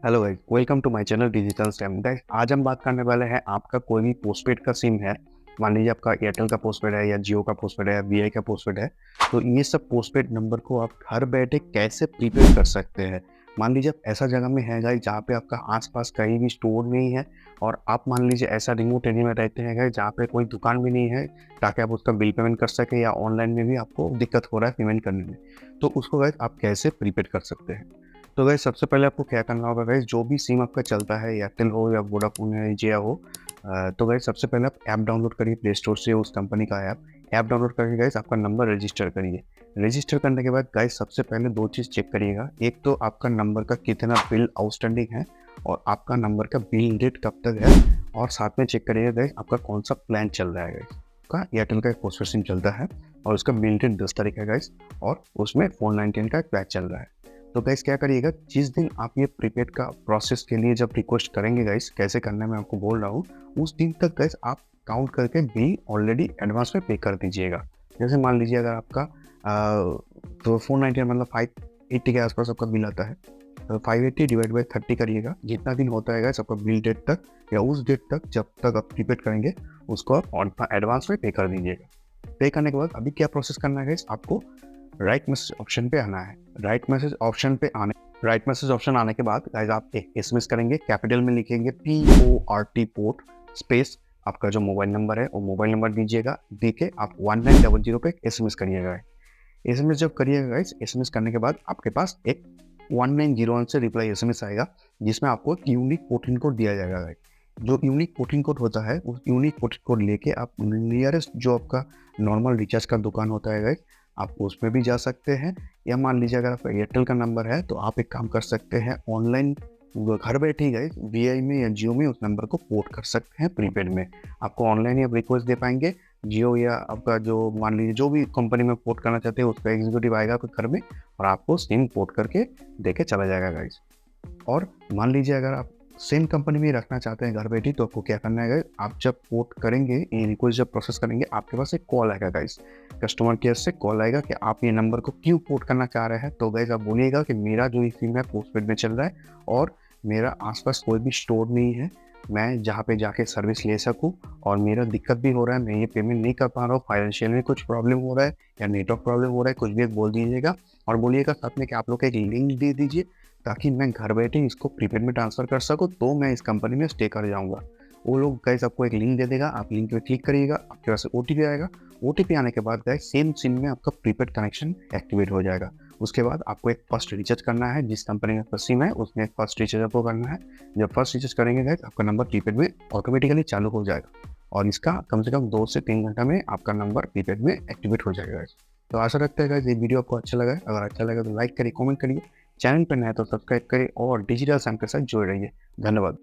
Hello guys, welcome to my channel digital scam. Guys, आज हम बात करने वाले हैं आपका कोई भी पोस्टपेड का सिम है। मान लीजिए आपका एयरटेल का पोस्टपेड है या जियो का पोस्टपेड है या वीआई का पोस्टपेड है। तो ये सब पोस्टपेड नंबर को आप घर बैठे कैसे प्रीपेड कर सकते हैं। मान लीजिए आप ऐसा जगह में है गाइस जहाँ पे आपका आसपास कहीं भी स्टोर नहीं है, और आप मान लीजिए ऐसा रिमोट एरिया में रहते हैं गाइस जहाँ पे कोई दुकान भी नहीं है, ताकि आप उसका बिल पेमेंट कर सके या ऑनलाइन में भी आपको दिक्कत हो रहा है पेमेंट करने में। तो उसको गाइस आप कैसे प्रीपेड कर सकते हैं। तो गाइस सबसे पहले आपको क्या करना होगा गाइस, जो भी सिम आपका चलता है, एयरटेल हो या वोडाफोन है, जिया हो, तो गाइस सबसे पहले आप ऐप डाउनलोड करिए प्ले स्टोर से, उस कंपनी का ऐप डाउनलोड करके गाइस आपका नंबर रजिस्टर करिए। रजिस्टर करने के बाद गाइस सबसे पहले दो चीज़ चेक करिएगा। एक तो आपका नंबर का कितना बिल आउटस्टैंडिंग है, और आपका नंबर का बिल डेट कब तक है, और साथ में चेक करिएगा गाइस आपका कौन सा प्लान चल रहा है। गाइस का एयरटेल का एक पोस्टपेड सिम चलता है और उसका बिल डेट 10 तारीख है गाइस, और उसमें 499 का एक पैक चल रहा है। तो गाइस क्या करिएगा, जिस दिन आप ये प्रीपेड का प्रोसेस के लिए जब रिक्वेस्ट करेंगे गाइस, कैसे करना है मैं आपको बोल रहा हूँ, उस दिन तक गाइस आप काउंट करके बिल ऑलरेडी एडवांस में पे कर दीजिएगा। जैसे मान लीजिए अगर आपका तो 499 मतलब 580 के आसपास आपका बिल आता है, तो 580 डिवाइड बाई 30 करिएगा। जितना दिन होता है गाइस आपका बिल डेट तक, या उस डेट तक जब तक आप प्रीपेड करेंगे, उसको आप एडवांस में पे कर दीजिएगा। पे करने के बाद अभी क्या प्रोसेस करना है गाइस, आपको राइट मैसेज ऑप्शन पे आना है। राइट मैसेज ऑप्शन आने के बाद गाइस आप एक एसएमएस करेंगे, कैपिटल में लिखेंगे PORT पोर्ट स्पेस आपका जो मोबाइल नंबर है वो मोबाइल नंबर दीजिएगा, दे के आप 1900 पे एसएमएस करिएगा। एसएमएस जब करिएगा गाइस, एसएमएस करने के बाद आपके पास एक 1901 से रिप्लाई एसएमएस आएगा, जिसमें आपको एक यूनिक पोर्टिन कोड दिया जाएगा गाइस। जो यूनिक पोर्टिन कोड होता है, उस यूनिक पोर्टिन कोड लेके आप नियरेस्ट जो आपका नॉर्मल रिचार्ज का दुकान होता है गाइस, आप उसमें भी जा सकते हैं। या मान लीजिए अगर आपका एयरटेल का नंबर है, तो आप एक काम कर सकते हैं, ऑनलाइन घर बैठे ही गाइस वीआई में या जियो में उस नंबर को पोर्ट कर सकते हैं प्रीपेड में। आपको ऑनलाइन ही आप रिक्वेस्ट दे पाएंगे। जियो या आपका जो मान लीजिए जो भी कंपनी में पोर्ट करना चाहते हैं, उसका एग्जीक्यूटिव आएगा आपके घर में और आपको सिम पोर्ट करके देके चला जाएगा गाइस। और मान लीजिए अगर आप सेम कंपनी में रखना चाहते हैं घर बैठे, तो आपको क्या करना है गाइस, आप जब पोर्ट करेंगे, ये रिक्वेस्ट जब प्रोसेस करेंगे, आपके पास एक कॉल आएगा गाइस, कस्टमर केयर से कॉल आएगा कि आप ये नंबर को क्यों पोर्ट करना चाह रहे हैं। तो गाइस आप बोलिएगा कि मेरा जो ये सिम है पोस्टपेड में चल रहा है, और मेरा आसपास कोई भी स्टोर नहीं है, मैं जहाँ पे जाके सर्विस ले सकूँ, और मेरा दिक्कत भी हो रहा है, मैं ये पेमेंट नहीं कर पा रहा हूँ, फाइनेंशियल में कुछ प्रॉब्लम हो रहा है या नेटवर्क प्रॉब्लम हो रहा है, कुछ भी एक बोल दीजिएगा। और बोलिएगा साथ में कि आप लोग एक लिंक दे दीजिए, ताकि मैं घर बैठे इसको प्रीपेड में ट्रांसफ़र कर सकूँ, तो मैं इस कंपनी में स्टे कर जाऊँगा। वो लोग गाइस आपको एक लिंक दे देगा, आप लिंक पे क्लिक करिएगा, आपके पास ओटीपी आएगा। ओटीपी आने के बाद गाइस सेम सिम में आपका प्रीपेड कनेक्शन एक्टिवेट हो जाएगा। उसके बाद आपको एक फर्स्ट रिचार्ज करना है, जिस कंपनी में आपका सिम है उसमें एक फर्स्ट रिचार्ज आपको करना है। जब फर्स्ट रिचार्ज करेंगे गाइस, आपका नंबर प्रीपेड में ऑटोमेटिकली चालू हो जाएगा, और इसका कम से कम 2 से 3 घंटा में आपका नंबर प्रीपेड में एक्टिवेट हो जाएगा गाइस। तो आशा रखते हैं गाइस ये वीडियो आपको अच्छा लगा है। अगर अच्छा लगा तो लाइक करिए, कमेंट करिए, चैनल पर नया तो सब्सक्राइब करें और डिजिटल स्कैम के साथ जुड़े रहिए। धन्यवाद।